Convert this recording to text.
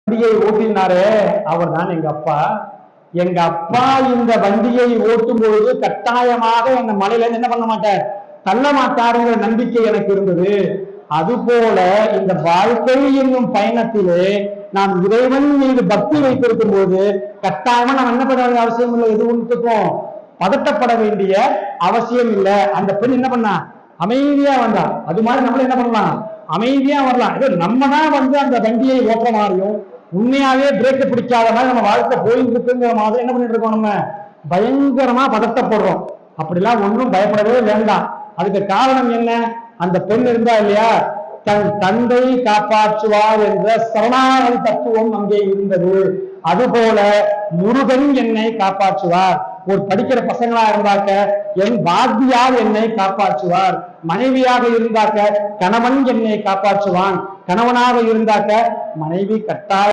வண்டியை ஓட்டினாரே அவர் தான் எங்க அப்பா. எங்க அப்பா இந்த வண்டியை ஓட்டும் பொழுது கட்டாயமாக என்ன மலையில என்ன பண்ண மாட்டார், தள்ள மாட்டாருங்கிற நம்பிக்கை எனக்கு இருந்தது. அதுபோல இந்த வாழ்க்கை என்னும் பயணத்திலே நாம் இறைவன் மீது பக்தி வைத்திருக்கும் போது கட்டாயமா நாம் என்ன பண்ண வேண்டிய அவசியம் இல்லை, எது ஒன்றுக்கும் பதட்டப்பட வேண்டிய அவசியம் இல்லை. அந்த பெண் என்ன பண்ணா, அமைதியா வந்தா. அது மாதிரி நம்மள என்ன பண்ணலாம், அமைதியா வரலாம். இது நம்ம தான் அந்த வண்டியை ஓட்ட மாதிரியும் உண்மையாவே பிரேக்க பிடிக்காத மாதிரி நம்ம வாழ்க்கை போயிட்டு இருக்குங்கிற மாதிரி என்ன பண்ணிட்டு இருக்கோம், நம்ம பயங்கரமா பதட்டப்படுறோம். அப்படிலாம் ஒன்றும் பயப்படவே வேண்டாம். அதுக்கு காரணம் என்ன, அந்த பெண் இருந்தா இல்லையா, தன் தந்தை காப்பாற்றுவார் என்ற சரணாகதி தத்துவம் அங்கே இருந்தது. அதுபோல முருகன் என்னை காப்பாற்றுவார். ஒரு படிக்கிற பசங்களா இருந்தாக்க என் வாத்தியார் என்னை காப்பாற்றுவார். மனைவியாக இருந்தாக்க கணவன் என்னை காப்பாற்றுவான். கணவனாக இருந்தாக்க மனைவி கட்டாய